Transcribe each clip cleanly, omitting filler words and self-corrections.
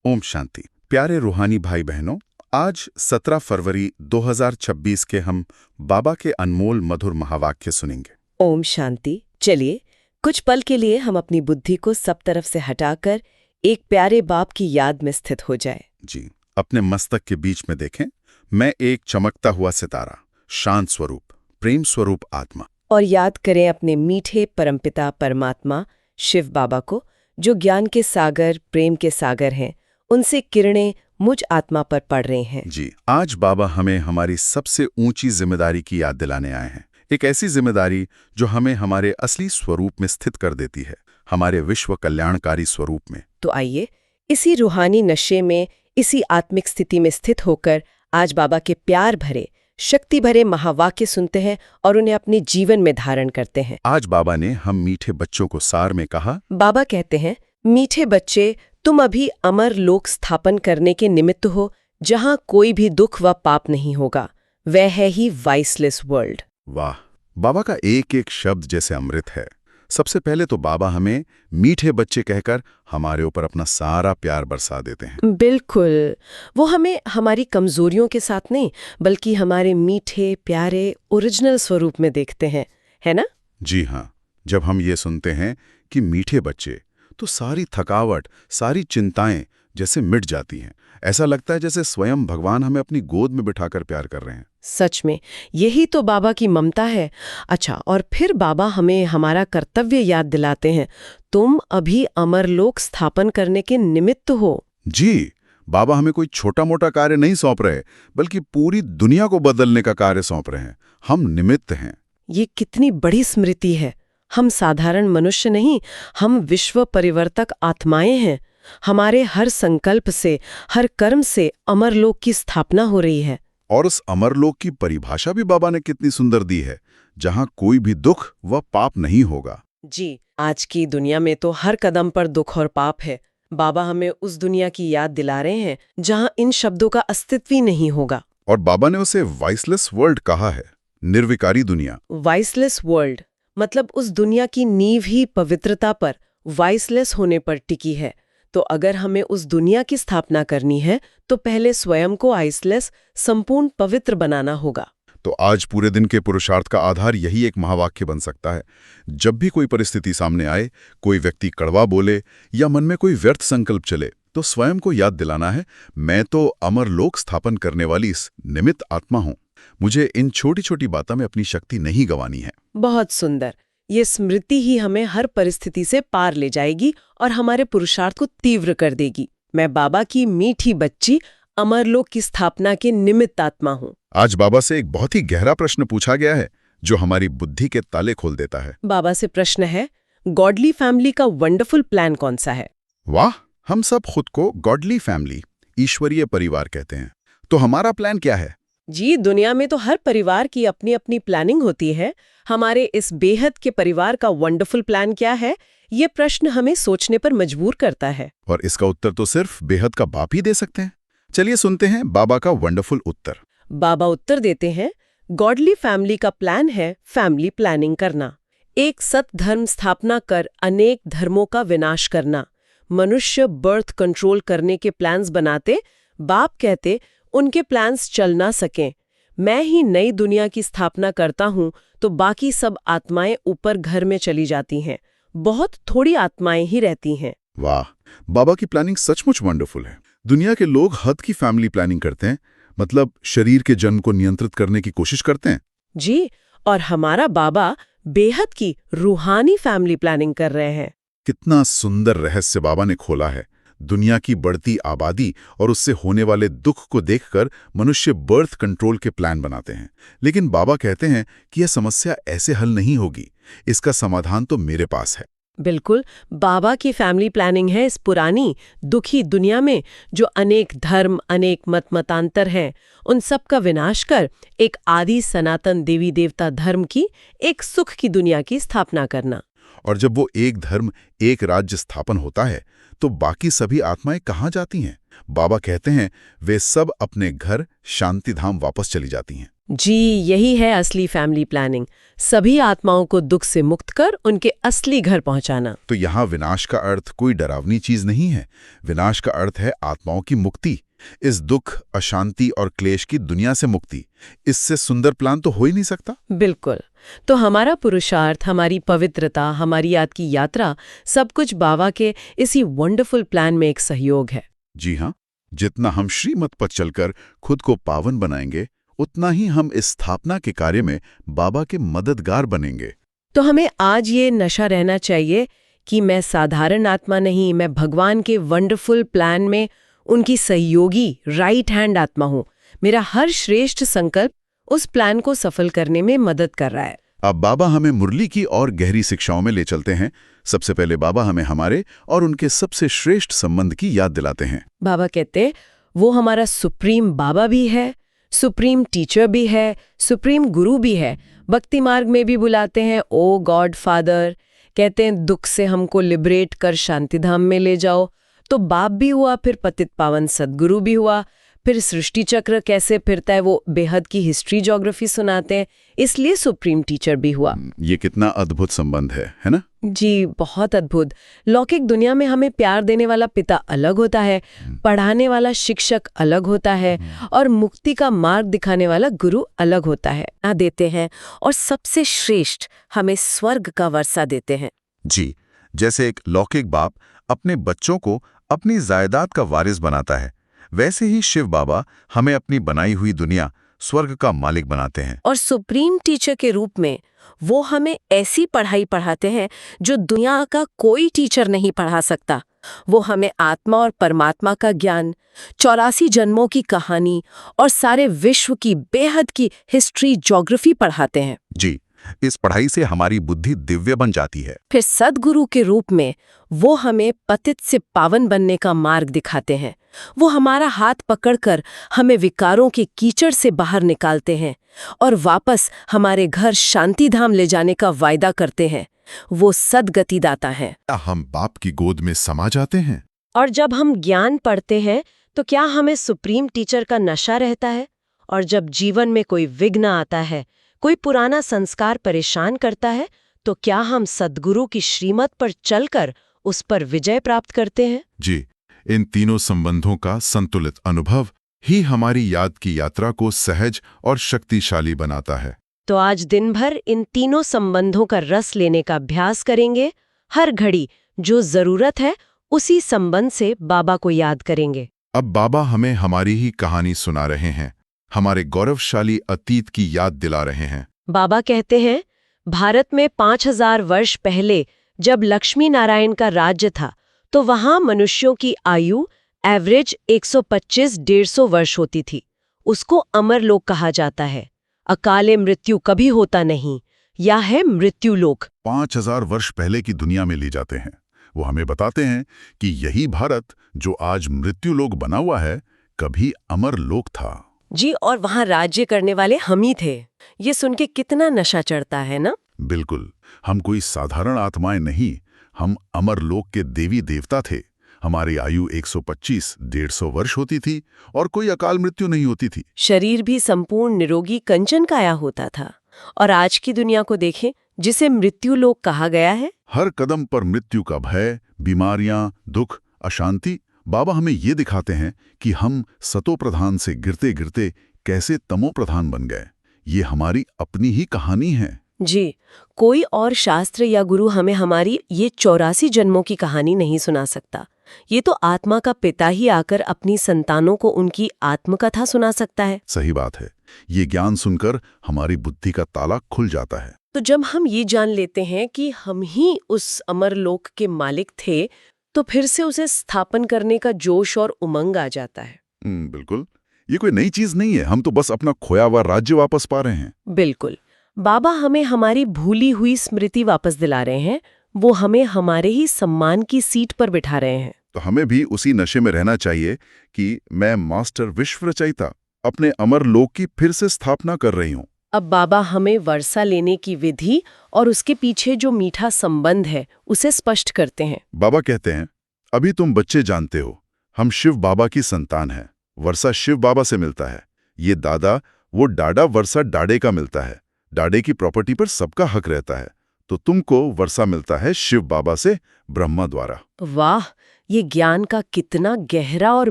ओम शांति। प्यारे रूहानी भाई बहनों, आज 17 फरवरी 2026 के हम बाबा के अनमोल मधुर महावाक्य सुनेंगे। ओम शांति। चलिए कुछ पल के लिए हम अपनी बुद्धि को सब तरफ से हटाकर एक प्यारे बाप की याद में स्थित हो जाए। जी, अपने मस्तक के बीच में देखें, मैं एक चमकता हुआ सितारा, शांत स्वरूप, प्रेम स्वरूप आत्मा। और याद करें अपने मीठे परमपिता परमात्मा शिव बाबा को, जो ज्ञान के सागर, प्रेम के सागर हैं। उनसे किरणें मुझ आत्मा पर पड़ रही हैं। जी, आज बाबा हमें हमारी सबसे ऊंची जिम्मेदारी की याद दिलाने आए हैं। एक ऐसी जिम्मेदारी जो हमें हमारे असली स्वरूप में स्थित कर देती है, हमारे विश्व कल्याणकारी स्वरूप में। तो आइए इसी रूहानी नशे में, इसी आत्मिक स्थिति में स्थित होकर आज बाबा के प्यार भरे, शक्ति भरे महावाक्य सुनते हैं और उन्हें अपने जीवन में धारण करते हैं। आज बाबा ने हम मीठे बच्चों को सार में कहा। बाबा कहते हैं, मीठे बच्चे, तुम अभी अमर लोक स्थापन करने के निमित्त हो, जहां कोई भी दुख व पाप नहीं होगा। वह है ही वाइसलेस वर्ल्ड। वाह, बाबा का एक एक शब्द जैसे अमृत है। सबसे पहले तो बाबा हमें मीठे बच्चे कहकर हमारे ऊपर अपना सारा प्यार बरसा देते हैं। बिल्कुल, वो हमें हमारी कमजोरियों के साथ नहीं, बल्कि हमारे मीठे प्यारे ओरिजिनल स्वरूप में देखते हैं, है ना? जी हाँ, जब हम ये सुनते हैं कि मीठे बच्चे, तो सारी थकावट, सारी चिंताएं जैसे मिट जाती हैं। ऐसा लगता है जैसे स्वयं भगवान हमें अपनी गोद में बिठाकर प्यार कर रहे हैं। सच में यही तो बाबा की ममता है। अच्छा, और फिर बाबा हमें हमारा कर्तव्य याद दिलाते हैं। तुम अभी अमरलोक स्थापन करने के निमित्त हो। जी, बाबा हमें कोई छोटा मोटा कार्य नहीं सौंप रहे, बल्कि पूरी दुनिया को बदलने का कार्य सौंप रहे हैं। हम निमित्त हैं। ये कितनी बड़ी स्मृति है। हम साधारण मनुष्य नहीं, हम विश्व परिवर्तक आत्माएं हैं। हमारे हर संकल्प से, हर कर्म से अमरलोक की स्थापना हो रही है। और उस अमरलोक की परिभाषा भी बाबा ने कितनी सुंदर दी है, जहां कोई भी दुख व पाप नहीं होगा। जी, आज की दुनिया में तो हर कदम पर दुख और पाप है। बाबा हमें उस दुनिया की याद दिला रहे हैं जहां इन शब्दों का अस्तित्व ही नहीं होगा। और बाबा ने उसे वाइसलेस वर्ल्ड कहा है, निर्विकारी दुनिया। वाइसलेस वर्ल्ड मतलब उस दुनिया की नींव ही पवित्रता पर, वाइसलेस होने पर टिकी है। तो अगर हमें उस दुनिया की स्थापना करनी है तो पहले स्वयं को आइसलेस, संपूर्ण पवित्र बनाना होगा। तो आज पूरे दिन के पुरुषार्थ का आधार यही एक महावाक्य बन सकता है। जब भी कोई परिस्थिति सामने आए, कोई व्यक्ति कड़वा बोले या मन में कोई व्यर्थ संकल्प चले, तो स्वयं को याद दिलाना है, मैं तो अमर लोक स्थापन करने वाली इस निमित्त आत्मा हूं। मुझे इन छोटी छोटी बातों में अपनी शक्ति नहीं गंवानी है। बहुत सुंदर। ये स्मृति ही हमें हर परिस्थिति से पार ले जाएगी और हमारे पुरुषार्थ को तीव्र कर देगी। मैं बाबा की मीठी बच्ची, अमरलोक की स्थापना के निमित्त आत्मा हूँ। आज बाबा से एक बहुत ही गहरा प्रश्न पूछा गया है, जो हमारी बुद्धि के ताले खोल देता है। बाबा से प्रश्न है, गॉडली फैमिली का वंडरफुल प्लान कौन सा है? वाह, हम सब खुद को गॉडली फैमिली, ईश्वरीय परिवार कहते हैं। तो हमारा प्लान क्या है? जी, दुनिया में तो हर परिवार की अपनी अपनी प्लानिंग होती है। हमारे इस बेहद के परिवार का वंडरफुल प्लान क्या है? ये प्रश्न हमें सोचने पर मजबूर करता है। और इसका उत्तर तो सिर्फ बेहद का बाप ही दे सकते हैं। चलिए सुनते हैं बाबा का वंडरफुल उत्तर। बाबा उत्तर देते हैं, गॉडली फैमिली का प्लान है फैमिली प्लानिंग करना, एक सत धर्म स्थापना कर अनेक धर्मों का विनाश करना। मनुष्य बर्थ कंट्रोल करने के प्लान्स बनाते, बाप कहते उनके प्लान्स चल ना सकें। मैं ही नई दुनिया की स्थापना करता हूं तो बाकी सब आत्माएं ऊपर घर में चली जाती हैं। बहुत थोड़ी आत्माएं ही रहती हैं। वाह, बाबा की प्लानिंग सचमुच वंडरफुल है। दुनिया के लोग हद की फैमिली प्लानिंग करते हैं, मतलब शरीर के जन्म को नियंत्रित करने की कोशिश करते हैं। जी, और हमारा बाबा बेहद की रूहानी फैमिली प्लानिंग कर रहे हैं। कितना सुंदर रहस्य बाबा ने खोला है। दुनिया की बढ़ती आबादी और उससे होने वाले दुख को देखकर मनुष्य बर्थ कंट्रोल के प्लान बनाते हैं। लेकिन बाबा कहते हैं कि यह समस्या ऐसे हल नहीं होगी। इसका समाधान तो मेरे पास है। बिल्कुल, बाबा की फैमिली प्लानिंग है इस पुरानी दुखी दुनिया में, जो अनेक धर्म, अनेक मतांतर हैं, उन सब का विनाश कर एक आदि सनातन देवी देवता धर्म की, एक सुख की दुनिया की स्थापना करना। और जब वो एक धर्म, एक राज्य स्थापन होता है, तो बाकी सभी आत्माएं कहाँ जाती हैं? बाबा कहते हैं वे सब अपने घर शांति धाम वापस चली जाती हैं। जी, यही है असली फैमिली प्लानिंग। सभी आत्माओं को दुख से मुक्त कर उनके असली घर पहुंचाना। तो यहाँ विनाश का अर्थ कोई डरावनी चीज नहीं है। विनाश का अर्थ है आत्माओं की मुक्ति, इस दुख, अशांति और क्लेश की दुनिया से मुक्ति। इससे सुंदर प्लान तो हो ही नहीं सकता। बिल्कुल। तो हमारा पुरुषार्थ, हमारी पवित्रता, हमारी याद की यात्रा, सब कुछ बाबा के इसी वंडरफुल प्लान में एक सहयोग है। जी हाँ, जितना हम श्रीमत पर चलकर खुद को पावन बनाएंगे, उतना ही हम इस स्थापना के कार्य में बाबा के मददगार बनेंगे। तो हमें आज ये नशा रहना चाहिए कि मैं साधारण आत्मा नहीं, मैं भगवान के वंडरफुल प्लान में उनकी सहयोगी राइट हैंड आत्मा हूँ। मेरा हर श्रेष्ठ संकल्प उस प्लान को सफल करने में मदद कर रहा है। अब बाबा हमें मुरली की और गहरी शिक्षाओं में ले चलते हैं। सबसे पहले बाबा हमें हमारे और उनके सबसे श्रेष्ठ संबंध की याद दिलाते हैं। बाबा कहते वो हमारा सुप्रीम बाबा भी है, सुप्रीम टीचर भी है, सुप्रीम गुरु भी है। भक्ति मार्ग में भी बुलाते हैं ओ गॉड फादर। कहते हैं दुख से हमको लिबरेट कर शांतिधाम में ले जाओ। तो बाप भी हुआ, फिर पतित पावन सदगुरु भी हुआ, फिर सृष्टि चक्र कैसे फिरता है वो बेहद की हिस्ट्री ज्योग्राफी सुनाते हैं, इसलिए सुप्रीम टीचर भी हुआ। ये कितना अद्भुत संबंध है ना? जी, बहुत अद्भुत। लौकिक दुनिया में हमें प्यार देने वाला पिता अलग होता है, पढ़ाने वाला शिक्षक अलग होता है, और मुक्ति का मार्ग दिखाने वाला गुरु अलग होता है। ना देते हैं और सबसे श्रेष्ठ हमें स्वर्ग का वर्षा देते हैं। जी, जैसे एक लौकिक बाप अपने बच्चों को अपनी जायदाद का वारिस बनाता है, वैसे ही शिव बाबा हमें अपनी बनाई हुई दुनिया स्वर्ग का मालिक बनाते हैं। और सुप्रीम टीचर के रूप में वो हमें ऐसी पढ़ाई पढ़ाते हैं जो दुनिया का कोई टीचर नहीं पढ़ा सकता। वो हमें आत्मा और परमात्मा का ज्ञान, 84 जन्मों की कहानी और सारे विश्व की बेहद की हिस्ट्री ज्योग्राफी पढ़ाते हैं। जी, इस पढ़ाई से हमारी बुद्धि दिव्य बन जाती है। फिर सदगुरु के रूप में वो हमें पतित से पावन बनने का मार्ग दिखाते हैं। वो हमारा हाथ पकड़कर हमें विकारों के कीचड़ से बाहर निकालते हैं और वापस हमारे घर शांतिधाम ले जाने का वायदा करते हैं। वो सदगति दाता है। हम बाप की गोद में समा जाते हैं। और जब हम ज्ञान पढ़ते हैं तो क्या हमें सुप्रीम टीचर का नशा रहता है? और जब जीवन में कोई विघ्न आता है, कोई पुराना संस्कार परेशान करता है, तो क्या हम सद्गुरु की श्रीमत पर चलकर उस पर विजय प्राप्त करते हैं? जी, इन तीनों संबंधों का संतुलित अनुभव ही हमारी याद की यात्रा को सहज और शक्तिशाली बनाता है। तो आज दिन भर इन तीनों संबंधों का रस लेने का अभ्यास करेंगे। हर घड़ी जो जरूरत है उसी संबंध से बाबा को याद करेंगे। अब बाबा हमें हमारी ही कहानी सुना रहे हैं, हमारे गौरवशाली अतीत की याद दिला रहे हैं। बाबा कहते हैं, भारत में 5000 वर्ष पहले जब लक्ष्मी नारायण का राज्य था, तो वहां मनुष्यों की आयु एवरेज 125-150 वर्ष होती थी। उसको अमर लोक कहा जाता है। अकाले मृत्यु कभी होता नहीं, या है मृत्यु लोक। 5000 वर्ष पहले की दुनिया में ले जाते हैं। वो हमें बताते हैं कि यही भारत जो आज मृत्यु लोक बना हुआ है, कभी अमर लोक था। जी, और वहां राज्य करने वाले हम ही थे। ये सुन के कितना नशा चढ़ता है ना? बिल्कुल, हम कोई साधारण आत्माएं नहीं, हम अमर लोक के देवी देवता थे। हमारी आयु 125-150 वर्ष होती थी और कोई अकाल मृत्यु नहीं होती थी। शरीर भी संपूर्ण निरोगी कंचन काया होता था। और आज की दुनिया को देखें, जिसे मृत्यु लोक कहा गया है। हर कदम पर मृत्यु का भय, बीमारियां, दुख, अशांति। बाबा हमें ये दिखाते हैं कि हम सतो प्रधान से गिरते गिरते कैसे तमो प्रधान बन गए। ये हमारी अपनी ही कहानी है। जी, कोई और शास्त्र या गुरु हमें हमारी ये 84 जन्मों की कहानी नहीं सुना सकता। ये तो आत्मा का पिता ही आकर अपनी संतानों को उनकी आत्मकथा सुना सकता है। सही बात है। ये ज्ञान सुनकर हमारी बुद्धि का ताला खुल जाता है। तो जब हम ये जान लेते हैं कि हम ही उस अमर लोक के मालिक थे, तो फिर से उसे स्थापन करने का जोश और उमंग आ जाता है। बिल्कुल, ये कोई नई चीज नहीं है। हम तो बस अपना खोया हुआ राज्य वापस पा रहे हैं। बिल्कुल, बाबा हमें हमारी भूली हुई स्मृति वापस दिला रहे हैं। वो हमें हमारे ही सम्मान की सीट पर बिठा रहे हैं। तो हमें भी उसी नशे में रहना चाहिए कि मैं मास्टर विश्व रचयिता अपने अमर लोक की फिर से स्थापना कर रही हूँ। अब बाबा हमें वर्षा लेने की विधि और उसके पीछे जो मीठा संबंध है उसे स्पष्ट करते हैं। बाबा कहते हैं, अभी तुम बच्चे जानते हो, हम शिव बाबा की संतान हैं। वर्षा शिव बाबा से मिलता है। ये दादा वो डाडा वर्षा डाडे का मिलता है। डाडे की प्रॉपर्टी पर सबका हक रहता है। तो तुमको वर्षा मिलता है शिव बाबा से, ब्रह्मा द्वारा। वाह, ये ज्ञान का कितना गहरा और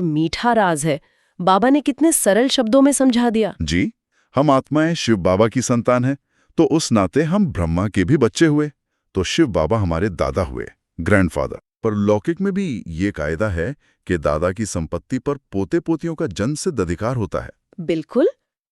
मीठा राज है। बाबा ने कितने सरल शब्दों में समझा दिया। जी, हम आत्माएं शिव बाबा की संतान हैं, तो उस नाते हम ब्रह्मा के भी बच्चे हुए। तो शिव बाबा हमारे दादा हुए, ग्रैंडफादर। पर लौकिक में भी ये कायदा है कि दादा की संपत्ति पर पोते पोतियों का जन्मसिद्ध अधिकार होता है। बिल्कुल।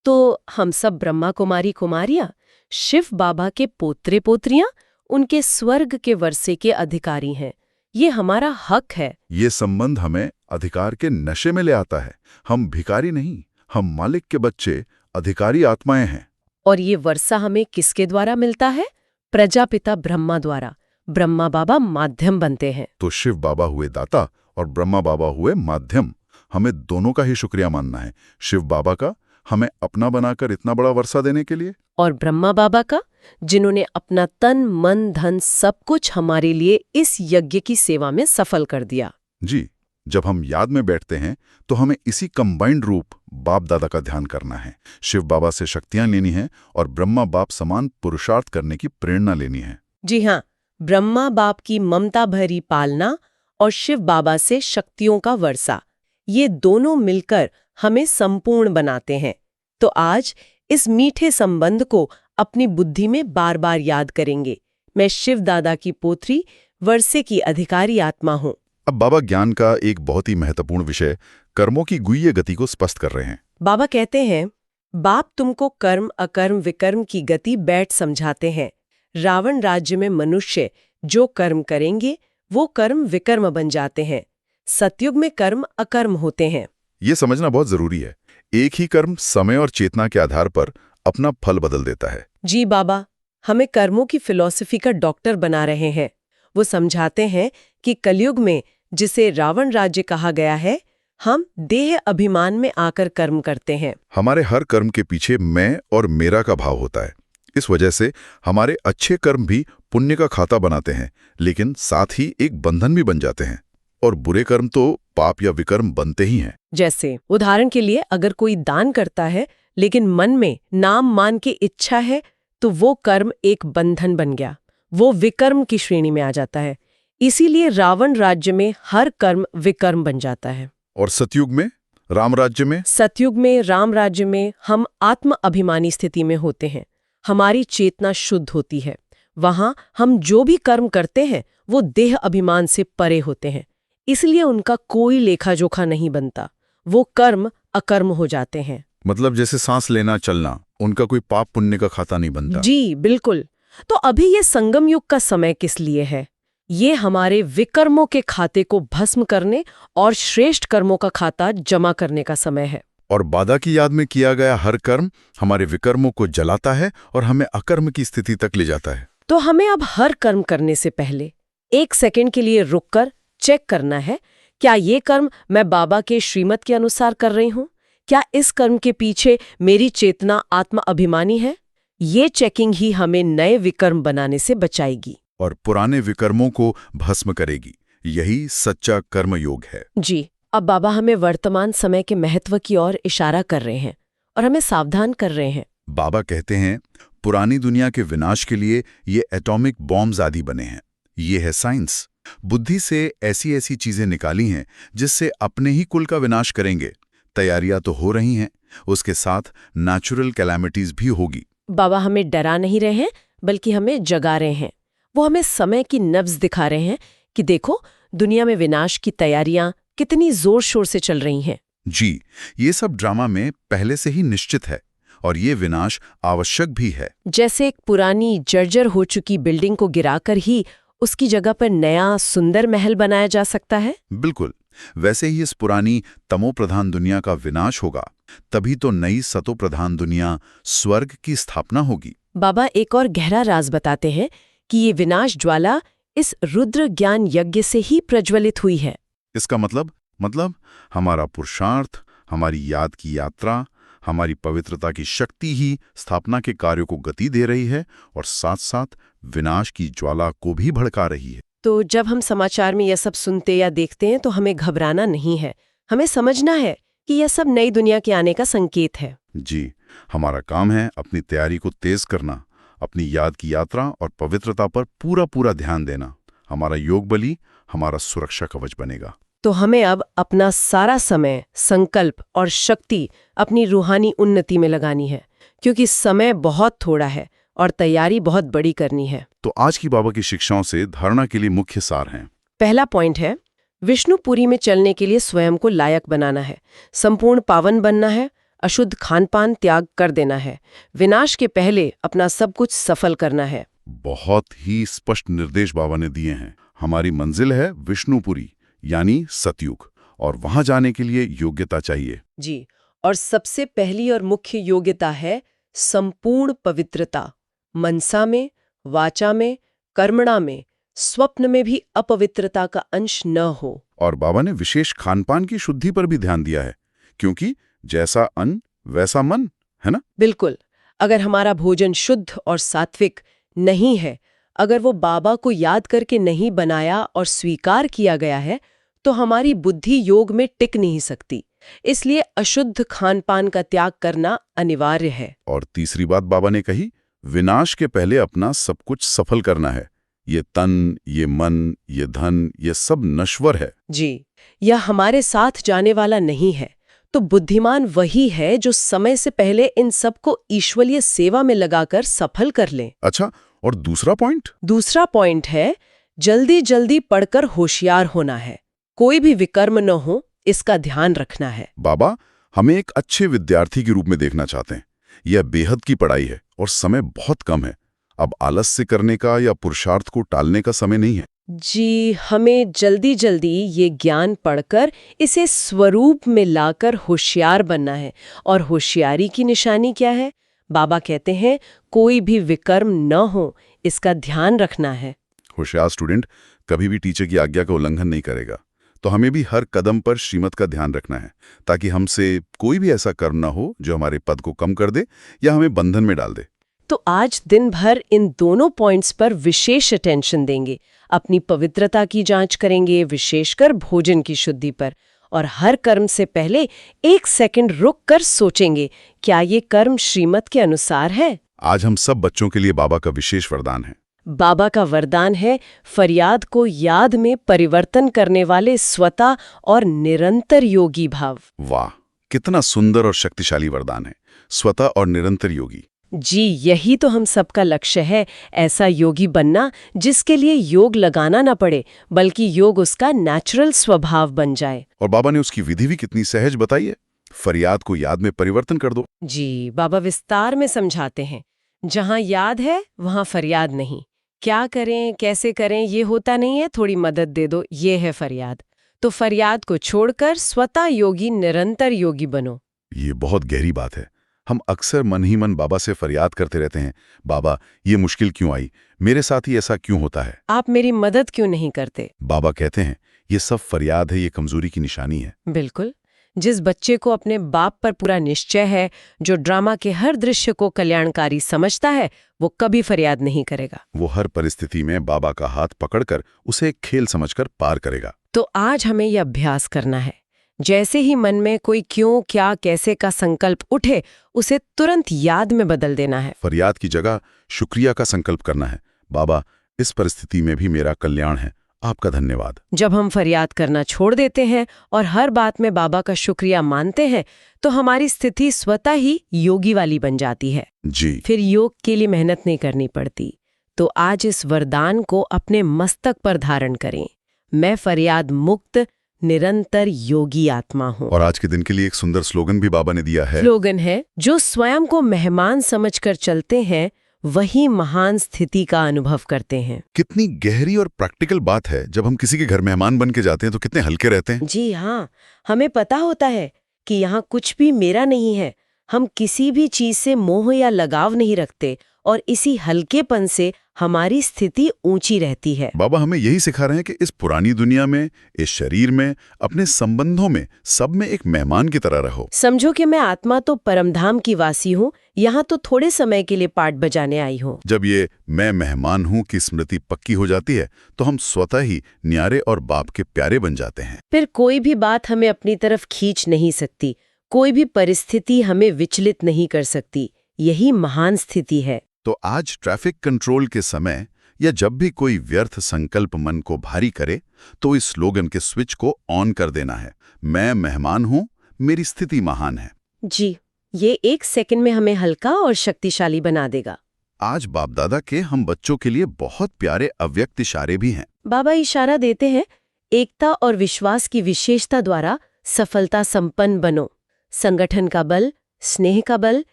तो हम सब ब्रह्मा कुमारी कुमारियां, शिव बाबा के पोत्रे पोत्रियां, उनके स्वर्ग के वर्षे के अधिकारी हैं। ये हमारा हक है। ये संबंध हमें अधिकार के नशे में ले आता है। हम भिखारी नहीं, हम मालिक के बच्चे, अधिकारी आत्माएं हैं। और ये वर्षा हमें किसके द्वारा मिलता है? प्रजापिता ब्रह्मा द्वारा। ब्रह्मा बाबा माध्यम बनते हैं। तो शिव बाबा हुए दाता और ब्रह्मा बाबा हुए माध्यम। हमें दोनों का ही शुक्रिया मानना है। शिव बाबा का, हमें अपना बनाकर इतना बड़ा वर्षा देने के लिए, और ब्रह्मा बाबा का, जिन्होंने अपना तन मन धन सब कुछ हमारे लिए इस यज्ञ की सेवा में सफल कर दिया। जी, जब हम याद में बैठते हैं तो हमें इसी कंबाइंड रूप बाप दादा का ध्यान करना है। शिव बाबा से शक्तियां लेनी है और ब्रह्मा बाप समान पुरुषार्थ करने की प्रेरणा लेनी है। जी हाँ, ब्रह्मा बाप की ममता भरी पालना और शिव बाबा से शक्तियों का वर्षा, ये दोनों मिलकर हमें संपूर्ण बनाते हैं। तो आज इस मीठे संबंध को अपनी बुद्धि में बार बार याद करेंगे। मैं शिव दादा की पोत्री, वर्षे की अधिकारी आत्मा हूँ। अब बाबा ज्ञान का एक बहुत ही महत्वपूर्ण विषय, कर्मों की गुह्य गति को स्पष्ट कर रहे हैं। बाबा कहते हैं, बाप तुमको कर्म अकर्म विकर्म की गति बैठ समझाते हैं। रावण राज्य में मनुष्य जो कर्म करेंगे वो कर्म विकर्म बन जाते हैं। सतयुग में कर्म अकर्म होते हैं। ये समझना बहुत जरूरी है। एक ही कर्म समय और चेतना के आधार पर अपना फल बदल देता है। जी बाबा, हमें कर्मों की फिलॉसफी का डॉक्टर बना रहे हैं। वो समझाते हैं कि कलयुग में, जिसे रावण राज्य कहा गया है, हम देह अभिमान में आकर कर्म करते हैं। हमारे हर कर्म के पीछे मैं और मेरा का भाव होता है। इस वजह से हमारे अच्छे कर्म भी पुण्य का खाता बनाते हैं, लेकिन साथ ही एक बंधन भी बन जाते हैं। और बुरे कर्म तो पाप या विकर्म बनते ही हैं। जैसे उदाहरण के लिए, अगर कोई दान करता है लेकिन मन में नाम मान की इच्छा है, तो वो कर्म एक बंधन बन गया, वो विकर्म की श्रेणी में आ जाता है। इसीलिए रावण राज्य में हर कर्म विकर्म बन जाता है। और सतयुग में, राम राज्य में? सतयुग में, राम राज्य में हम आत्म अभिमानी स्थिति में होते हैं। हमारी चेतना शुद्ध होती है। वहां हम जो भी कर्म करते हैं वो देह अभिमान से परे होते हैं। इसलिए उनका कोई लेखा जोखा नहीं बनता। वो कर्म अकर्म हो जाते हैं। मतलब जैसे सांस लेना चलना, उनका कोई पाप पुण्य का खाता नहीं बनता। जी बिल्कुल। तो अभी ये संगम युग का समय किस लिए है? ये हमारे विकर्मों के खाते को भस्म करने और श्रेष्ठ कर्मों का खाता जमा करने का समय है। और बादा की याद में किया गया हर कर्म हमारे विकर्मों को जलाता है और हमें अकर्म की स्थिति तक ले जाता है। तो हमें अब हर कर्म करने से पहले 1 सेकंड के लिए रुककर चेक करना है, क्या ये कर्म मैं बाबा के श्रीमत के अनुसार कर रही हूँ? क्या इस कर्म के पीछे मेरी चेतना आत्मा अभिमानी है? ये चेकिंग ही हमें नए विकर्म बनाने से बचाएगी और पुराने विकर्मों को भस्म करेगी। यही सच्चा कर्म योग है। जी। अब बाबा हमें वर्तमान समय के महत्व की ओर इशारा कर रहे हैं और हमें सावधान कर रहे हैं। बाबा कहते हैं, पुरानी दुनिया के विनाश के लिए ये एटॉमिक बॉम्ब्स आदि बने हैं। ये है साइंस। बुद्धि से ऐसी ऐसी चीजें निकाली हैं जिससे अपने ही कुल का विनाश करेंगे। तैयारियां तो हो रही हैं, उसके साथ नेचुरल कैलामिटीज भी होगी। बाबा हमें डरा नहीं रहे हैं, बल्कि हमें जगा रहे हैं। वो हमें समय की नब्ज दिखा रहे हैं कि देखो, दुनिया में विनाश की तैयारियां कितनी जोर शोर से चल रही हैं। जी, ये सब ड्रामा में पहले से ही निश्चित है और ये विनाश आवश्यक भी है। जैसे एक पुरानी जर्जर हो चुकी बिल्डिंग को गिराकर ही उसकी जगह पर नया सुंदर महल बनाया जा सकता है। बिल्कुल, वैसे ही इस पुरानी तमो प्रधान दुनिया का विनाश होगा, तभी तो नई सतो प्रधान दुनिया, स्वर्ग की स्थापना होगी। बाबा एक और गहरा राज बताते हैं कि ये विनाश ज्वाला इस रुद्र ज्ञान यज्ञ से ही प्रज्वलित हुई है। इसका मतलब हमारा पुरुषार्थ, हमारी याद की यात्रा, हमारी पवित्रता की शक्ति ही स्थापना के कार्यों को गति दे रही है और साथ साथ विनाश की ज्वाला को भी भड़का रही है। तो जब हम समाचार में यह सब सुनते या देखते हैं तो हमें घबराना नहीं है। हमें समझना है कि यह सब नई दुनिया के आने का संकेत है। जी, हमारा काम है अपनी तैयारी को तेज करना, अपनी याद की यात्रा और पवित्रता पर पूरा पूरा ध्यान देना। हमारा योग बलि हमारा सुरक्षा कवच बनेगा। तो हमें अब अपना सारा समय, संकल्प और शक्ति अपनी रूहानी उन्नति में लगानी है, क्योंकि समय बहुत थोड़ा है और तैयारी बहुत बड़ी करनी है। तो आज की बाबा की शिक्षाओं से धारणा के लिए मुख्य सार हैं। पहला पॉइंट है, विष्णुपुरी में चलने के लिए स्वयं को लायक बनाना है, संपूर्ण पावन बनना है, अशुद्ध खानपान त्याग कर देना है, विनाश के पहले अपना सब कुछ सफल करना है। बहुत ही स्पष्ट निर्देश बाबा ने दिए हैं। हमारी मंजिल है विष्णुपुरी यानी सतयुग, और वहां जाने के लिए योग्यता चाहिए। जी, और सबसे पहली और मुख्य योग्यता है संपूर्ण पवित्रता। मनसा में, वाचा में, कर्मणा में, स्वप्न में भी अपवित्रता का अंश न हो। और बाबा ने विशेष खानपान की शुद्धि पर भी ध्यान दिया है, क्योंकि जैसा अन्न वैसा मन, है ना? बिल्कुल। अगर हमारा भोजन शुद्ध और सात्विक नहीं है, अगर वो बाबा को याद करके नहीं बनाया और स्वीकार किया गया है, तो हमारी बुद्धि योग में टिक नहीं सकती। इसलिए अशुद्ध खानपान का त्याग करना अनिवार्य है। और तीसरी बात बाबा ने कही, विनाश के पहले अपना सब कुछ सफल करना है। ये तन, ये मन, ये धन, ये सब नश्वर है। जी, यह हमारे साथ जाने वाला नहीं है। तो बुद्धिमान वही है जो समय से पहले इन सब को ईश्वरीय सेवा में लगाकर सफल कर ले। अच्छा, और दूसरा पॉइंट? दूसरा पॉइंट है, जल्दी जल्दी पढ़कर होशियार होना है। कोई भी विकर्म न हो, इसका ध्यान रखना है। बाबा हमें एक अच्छे विद्यार्थी के रूप में देखना चाहते हैं। यह बेहद की पढ़ाई है और समय बहुत कम है। अब आलस से करने का या पुरुषार्थ को टालने का समय नहीं है। जी, हमें जल्दी जल्दी ये ज्ञान पढ़कर इसे स्वरूप में लाकर होशियार बनना है। और होशियारी की निशानी क्या है? बाबा कहते हैं, कोई भी विकर्म न हो, इसका ध्यान रखना है। होशियार स्टूडेंट कभी भी टीचर की आज्ञा का उल्लंघन नहीं करेगा। तो हमें भी हर कदम पर श्रीमत का ध्यान रखना है, ताकि हमसे कोई भी ऐसा कर्म न हो जो हमारे पद को कम कर दे या हमें बंधन में डाल दे। तो आज दिन भर इन दोनों पॉइंट्स पर विशेष अटेंशन देंगे। अपनी पवित्रता की जांच करेंगे, विशेषकर भोजन की शुद्धि पर। और हर कर्म से पहले 1 सेकंड रुक कर सोचेंगे, क्या ये कर्म श्रीमत के अनुसार है? आज हम सब बच्चों के लिए बाबा का विशेष वरदान है। बाबा का वरदान है, फरियाद को याद में परिवर्तन करने वाले स्वतः और निरंतर योगी भाव। वाह, कितना सुंदर और शक्तिशाली वरदान है, स्वतः और निरंतर योगी। जी, यही तो हम सबका लक्ष्य है, ऐसा योगी बनना जिसके लिए योग लगाना ना पड़े, बल्कि योग उसका नेचुरल स्वभाव बन जाए। और बाबा ने उसकी विधि भी कितनी सहज बताई है। फरियाद को याद में परिवर्तन कर दो। जी, बाबा विस्तार में समझाते हैं, जहाँ याद है वहाँ फरियाद नहीं। क्या करें, कैसे करें, ये होता नहीं है, थोड़ी मदद दे दो, ये है फरियाद। तो फरियाद को छोड़कर स्वतः योगी, निरंतर योगी बनो। ये बहुत गहरी बात है। हम अक्सर मन ही मन बाबा से फरियाद करते रहते हैं, बाबा ये मुश्किल क्यों आई, मेरे साथ ही ऐसा क्यों होता है, आप मेरी मदद क्यों नहीं करते। बाबा कहते हैं ये सब फरियाद है, ये कमजोरी की निशानी है। बिल्कुल। जिस बच्चे को अपने बाप पर पूरा निश्चय है, जो ड्रामा के हर दृश्य को कल्याणकारी समझता है, वो कभी फरियाद नहीं करेगा। वो हर परिस्थिति में बाबा का हाथ पकड़कर उसे एक खेल समझकर पार करेगा। तो आज हमें यह अभ्यास करना है, जैसे ही मन में कोई क्यों, क्या, कैसे का संकल्प उठे, उसे तुरंत याद में बदल देना है। फरियाद की जगह शुक्रिया का संकल्प करना है। बाबा इस परिस्थिति में भी मेरा कल्याण है, आपका धन्यवाद। जब हम फरियाद करना छोड़ देते हैं और हर बात में बाबा का शुक्रिया मानते हैं, तो हमारी स्थिति स्वतः ही योगी वाली बन जाती है। जी, फिर योग के लिए मेहनत नहीं करनी पड़ती। तो आज इस वरदान को अपने मस्तक पर धारण करें, मैं फरियाद मुक्त निरंतर योगी आत्मा हूँ। और आज के दिन के लिए एक सुंदर स्लोगन भी बाबा ने दिया है। स्लोगन है, जो स्वयं को मेहमान समझकर चलते हैं, वही महान स्थिति का अनुभव करते हैं। कितनी गहरी और प्रैक्टिकल बात है। जब हम किसी के घर मेहमान बन के जाते हैं तो कितने हल्के रहते हैं। जी हाँ, हमें पता होता है कि यहाँ कुछ भी मेरा नहीं है। हम किसी भी चीज से मोह या लगाव नहीं रखते, और इसी हल्केपन से हमारी स्थिति ऊंची रहती है। बाबा हमें यही सिखा रहे हैं कि इस पुरानी दुनिया में, इस शरीर में, अपने संबंधों में, सब में एक मेहमान की तरह रहो। समझो कि मैं आत्मा तो परमधाम की वासी हूँ, यहाँ तो थोड़े समय के लिए पाठ बजाने आई हूँ। जब ये मैं मेहमान हूँ की स्मृति पक्की हो जाती है, तो हम स्वतः ही न्यारे और बाप के प्यारे बन जाते हैं। फिर कोई भी बात हमें अपनी तरफ खींच नहीं सकती। कोई भी परिस्थिति हमें विचलित नहीं कर सकती। यही महान स्थिति है। तो आज ट्रैफिक कंट्रोल के समय या जब भी कोई व्यर्थ संकल्प मन को भारी करे, तो इस स्लोगन के स्विच को ऑन कर देना है। मैं मेहमान हूं, मेरी स्थिति महान है। जी, ये 1 सेकंड में हमें हल्का और शक्तिशाली बना देगा। आज बाप दादा के हम बच्चों के लिए बहुत प्यारे अव्यक्त इशारे भी हैं। बाबा इशारा देते हैं, एकता और विश्वास की विशेषता द्वारा सफलता संपन्न बनो। संगठन का बल, स्नेह का बल,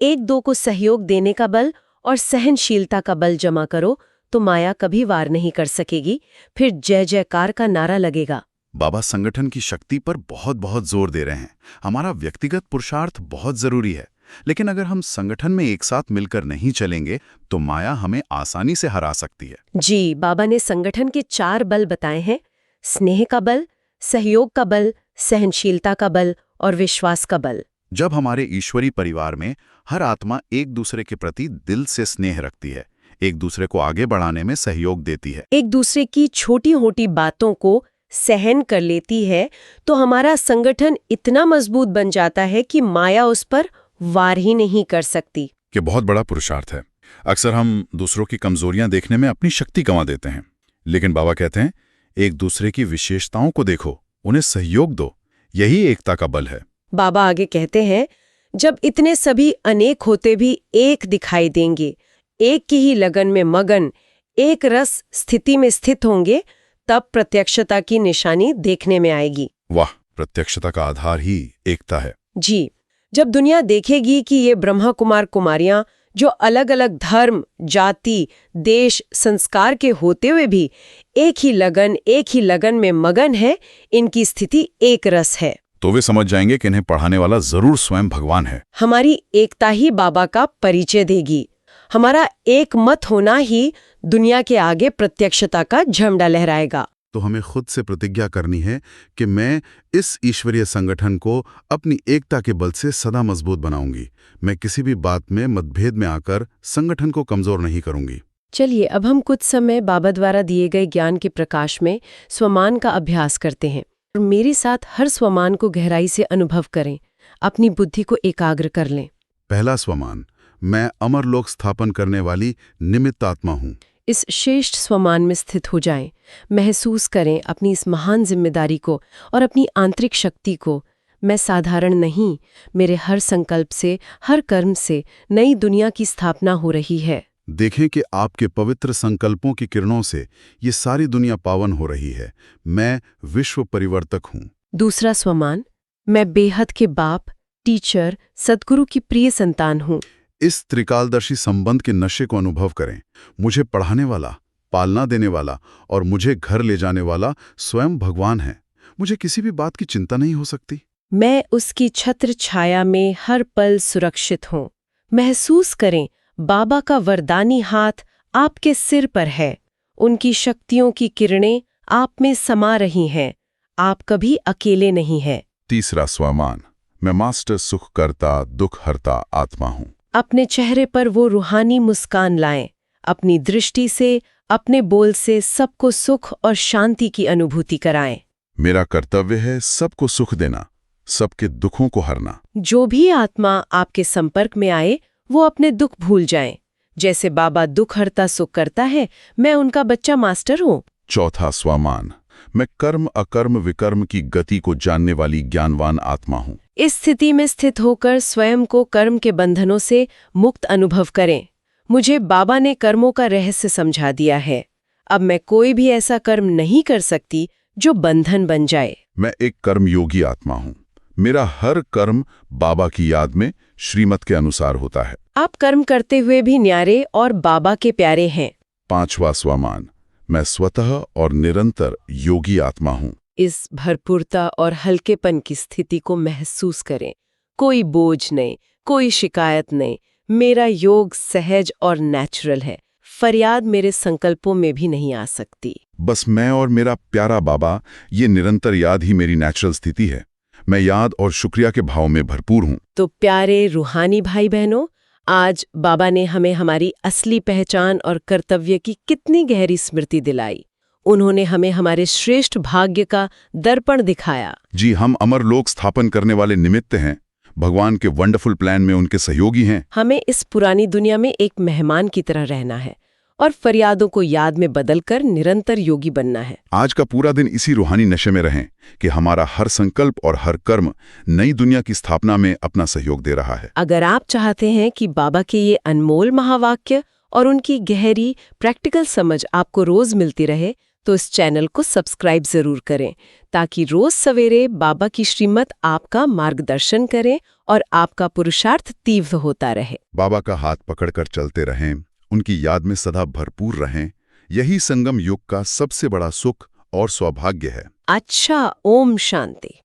एक दो को सहयोग देने का बल और सहनशीलता का बल जमा करो तो माया कभी वार नहीं कर सकेगी। फिर जय जयकार का नारा लगेगा। बाबा संगठन की शक्ति पर बहुत बहुत जोर दे रहे हैं। हमारा व्यक्तिगत पुरुषार्थ बहुत जरूरी है, लेकिन अगर हम संगठन में एक साथ मिलकर नहीं चलेंगे तो माया हमें आसानी से हरा सकती है। जी, बाबा ने संगठन के 4 बल बताए हैं: स्नेह का बल, सहयोग का बल, सहनशीलता का बल और विश्वास का बल। जब हमारे ईश्वरी परिवार में हर आत्मा एक दूसरे के प्रति दिल से स्नेह रखती है, एक दूसरे को आगे बढ़ाने में सहयोग देती है, एक दूसरे की छोटी-मोटी बातों को सहन कर लेती है, तो हमारा संगठन इतना मजबूत बन जाता है कि माया उस पर वार ही नहीं कर सकती। कि बहुत बड़ा पुरुषार्थ है। अक्सर हम दूसरों की कमजोरियां देखने में अपनी शक्ति गंवा देते हैं, लेकिन बाबा कहते हैं एक दूसरे की विशेषताओं को देखो, उन्हें सहयोग दो, यही एकता का बल है। बाबा आगे कहते हैं, जब इतने सभी अनेक होते भी एक दिखाई देंगे, एक की ही लगन में मगन, एक रस स्थिति में स्थित होंगे, तब प्रत्यक्षता की निशानी देखने में आएगी। वाह, प्रत्यक्षता का आधार ही एकता है। जी, जब दुनिया देखेगी कि ये ब्रह्मा कुमार कुमारियां जो अलग अलग धर्म, जाति, देश, संस्कार के होते हुए भी एक ही लगन में मगन है, इनकी स्थिति एक रस है, तो वे समझ जाएंगे कि इन्हें पढ़ाने वाला जरूर स्वयं भगवान है। हमारी एकता ही बाबा का परिचय देगी। हमारा एक मत होना ही दुनिया के आगे प्रत्यक्षता का झंडा लहराएगा। तो हमें खुद से प्रतिज्ञा करनी है कि मैं इस ईश्वरीय संगठन को अपनी एकता के बल से सदा मजबूत बनाऊंगी। मैं किसी भी बात में मतभेद में आकर संगठन को कमजोर नहीं करूंगी। चलिए, अब हम कुछ समय बाबा द्वारा दिए गए ज्ञान के प्रकाश में स्वमान का अभ्यास करते हैं। और मेरे साथ हर स्वमान को गहराई से अनुभव करें, अपनी बुद्धि को एकाग्र कर लें। पहला स्वमान, मैं अमर लोक स्थापन करने वाली निमित्त आत्मा हूँ। इस श्रेष्ठ स्वमान में स्थित हो जाएं, महसूस करें अपनी इस महान जिम्मेदारी को और अपनी आंतरिक शक्ति को। मैं साधारण नहीं, मेरे हर संकल्प से, हर कर्म से नई दुनिया की स्थापना हो रही है। देखें कि आपके पवित्र संकल्पों की किरणों से ये सारी दुनिया पावन हो रही है। मैं विश्व परिवर्तक हूँ। दूसरा स्वमान, मैं बेहद के बाप, टीचर, सद्गुरु की प्रिय संतान हूँ। इस त्रिकालदर्शी संबंध के नशे को अनुभव करें। मुझे पढ़ाने वाला, पालना देने वाला और मुझे घर ले जाने वाला स्वयं भगवान है। मुझे किसी भी बात की चिंता नहीं हो सकती। मैं उसकी छत्र छाया में हर पल सुरक्षित हूँ। महसूस करें, बाबा का वरदानी हाथ आपके सिर पर है। उनकी शक्तियों की किरणें आप में समा रही हैं। आप कभी अकेले नहीं हैं। तीसरा स्वमान, मैं मास्टर सुख करता, दुख हरता आत्मा हूँ। अपने चेहरे पर वो रूहानी मुस्कान लाएं। अपनी दृष्टि से, अपने बोल से सबको सुख और शांति की अनुभूति कराएं। मेरा कर्तव्य है सबको सुख देना, सबके दुखों को हरना। जो भी आत्मा आपके संपर्क में आए, वो अपने दुख भूल जाएं। जैसे बाबा दुख हरता सुख करता है, मैं उनका बच्चा मास्टर हूँ। चौथा स्वमान, मैं कर्म अकर्म विकर्म की गति को जानने वाली ज्ञानवान आत्मा हूँ। इस स्थिति में स्थित होकर स्वयं को कर्म के बंधनों से मुक्त अनुभव करें। मुझे बाबा ने कर्मों का रहस्य समझा दिया है। अब मैं कोई भी ऐसा कर्म नहीं कर सकती जो बंधन बन जाए। मैं एक कर्मयोगी आत्मा हूँ। मेरा हर कर्म बाबा की याद में श्रीमत के अनुसार होता है। आप कर्म करते हुए भी न्यारे और बाबा के प्यारे हैं। पांचवा स्वमान, मैं स्वतः और निरंतर योगी आत्मा हूँ। इस भरपूरता और हल्केपन की स्थिति को महसूस करें। कोई बोझ नहीं, कोई शिकायत नहीं। मेरा योग सहज और नेचुरल है। फरियाद मेरे संकल्पों में भी नहीं आ सकती। बस मैं और मेरा प्यारा बाबा, ये निरंतर याद ही मेरी नेचुरल स्थिति है। मैं याद और शुक्रिया के भाव में भरपूर हूँ। तो प्यारे रूहानी भाई बहनों, आज बाबा ने हमें हमारी असली पहचान और कर्तव्य की कितनी गहरी स्मृति दिलाई। उन्होंने हमें हमारे श्रेष्ठ भाग्य का दर्पण दिखाया। जी, हम अमर लोक स्थापन करने वाले निमित्त हैं, भगवान के वंडरफुल प्लान में उनके सहयोगी हैं। हमें इस पुरानी दुनिया में एक मेहमान की तरह रहना है और फरियादों को याद में बदलकर निरंतर योगी बनना है। आज का पूरा दिन इसी रूहानी नशे में रहें कि हमारा हर संकल्प और हर कर्म नई दुनिया की स्थापना में अपना सहयोग दे रहा है। अगर आप चाहते हैं कि बाबा के ये अनमोल महावाक्य और उनकी गहरी प्रैक्टिकल समझ आपको रोज मिलती रहे, तो इस चैनल को सब्सक्राइब जरूर करें, ताकि रोज सवेरे बाबा की श्रीमत आपका मार्गदर्शन करें और आपका पुरुषार्थ तीव्र होता रहे। बाबा का हाथ पकड़कर चलते रहें, उनकी याद में सदा भरपूर रहें। यही संगम युग का सबसे बड़ा सुख और सौभाग्य है। अच्छा, ओम शांति।